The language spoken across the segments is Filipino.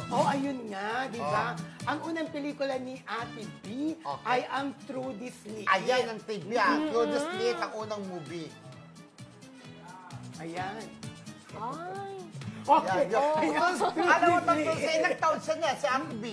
Oh, ayun nga, di ba? Ang unang pelikula ni Ate B ay ang Through This Lit. Ayan ang trivia. Through This Lit, ang unang movie. Ayan. Ay. Okay. Alam mo, sa ilang taon siya niya, si Ate B.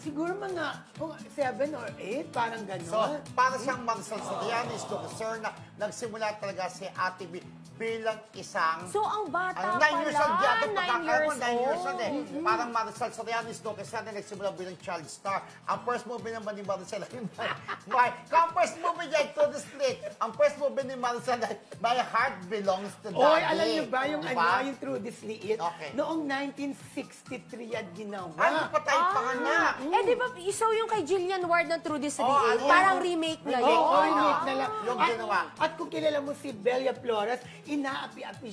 Siguro mga 7 or 8, parang gano'n. So, para siyang Maricel Sorianis, Sir, na nagsimula talaga si Ate B bilang isang... So, ang bata 9 years old yata, 9 years old. 9 years old eh. Parang Maricel Sorianis, Sir, na nagsimula bilang child star. Ang first movie naman ni Maricel ay ang first movie niya, To The Street. Ang first movie ni Maricel ay My Heart Belongs to Daddy. Oy, alam niyo ba yung yung Through This Lit? Okay. Noong 1963 yan ginawa. Ano pa tayo panganak? Eh, di ba, isaw yung kay Jillian Ward na Through This Lit? ano Parang remake na yun. Oo, remake na lang. Yung ginawa. At kung kilala mo si Belia Flores, inaapi-api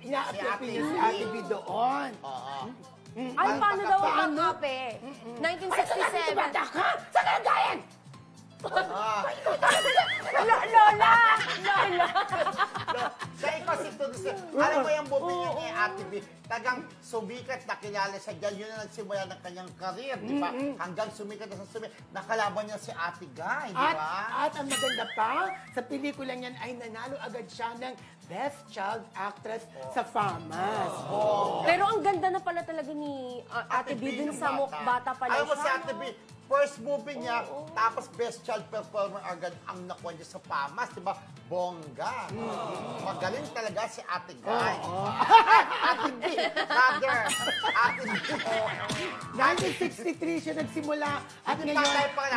niya si Ate B doon. Ay, paano daw ang kape? 1967. Bata ka! Saan ka nagayin? Lola! So, ikaw si To The Street. Alam mo yung movie niya ni Ate B, tagang sumikat na kilala sa dyan. Yun na nagsimula ng kanyang career, di ba? Hanggang sumikat na sa sumikat. Nakalaban niya si Ate Guy, di ba? At ang maganda pa, sa pelikula niyan ay nanalo agad siya ng Best Child Actress sa FAMAS. Pero ang ganda na pala talaga ni Ate B dun sa bata pala siya. Alam mo si Ate B, first movie niya, tapos Best Child Performer agad ang nakuha niya sa FAMAS, di ba? Bongga. Magaling talaga si Ate Guy. Ate B, brother. Ate B. 1963 siya nagsimula at ngayon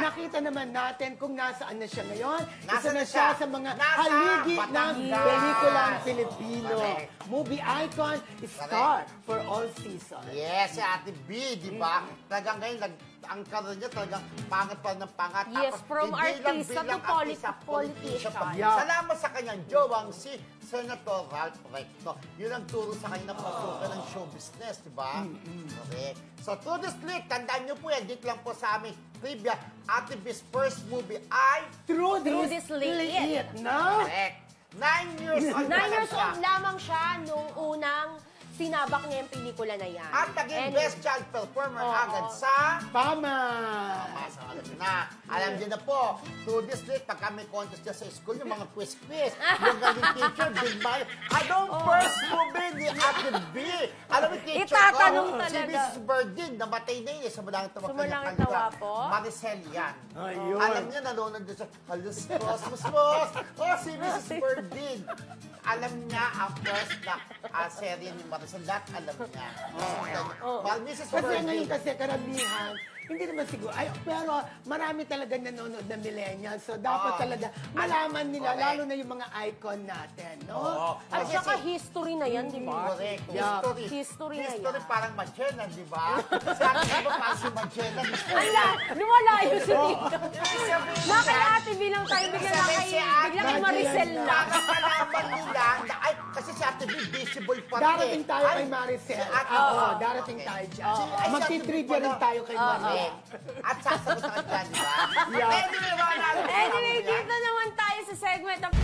nakita naman natin kung nasaan na siya ngayon. Isa na siya sa mga haligi ng pelikulang Pilipino. Movie icon, star for all seasons. Yes, si Ate B, di ba? Talagang ngayon, ang karoon niya talagang pangat pa ng pangat. Yes, from artista to politician. Salamat sa kanyang jowang si Senator Ralph Recto. Yun ang turo sa kanya na pasukan ng show business, di ba? Correct. So, Through This Lit, tandaan niyo po yan, dito lang po sa aming trivia. Ate B's first movie ay Through This Lit. No? correct. 9 years old 9 years old lamang siya nung unang sinabak niya yung pelikula na yan. At naging Best Child Performer agad sa... FAMAS. Alam niyo na. Alam niyo na po. Through This Lit, pagka may contest niya sa school, yung mga quiz-quiz, yung galing teacher, Big Mayo. Anong first movie ni Ate B? Alam mo, teacher Itatanong ko, si talaga. Mrs. Berdin, namatay na yun. Sumulang tawa Sumulang tawa po? Maricel yan. Ayun. Alam niya, nanonood doon sa Halos Cosmos. Oh, si Mrs. Berdin. Alam niya ang first na serye ni Maricel. Lahat alam niya. Mrs. Kasi Berdin. ngayon kasi karamihan, hindi naman siguro, pero marami talaga nanonood na millennials. So, dapat talaga malaman nila, lalo na yung mga icon natin, no? At saka history na yan, di ba? Correct. Yeah. History na yan. History parang Magellan, di ba? Sa akin, di ba parang si Magellan? Ala, lumalayo si Tito. Bakit Ate bilang tayo, biglang kay Maricel na. Nakakalaman nila, kasi si Ate B, visible pa rin. Darating tayo kay Maricel. Oo, darating tayo dyan. Magti-trivia rin tayo kay Maricel. At sasagot ka dyan, di ba? Yeah. Anyway, Anyway, dito naman tayo sa segment ng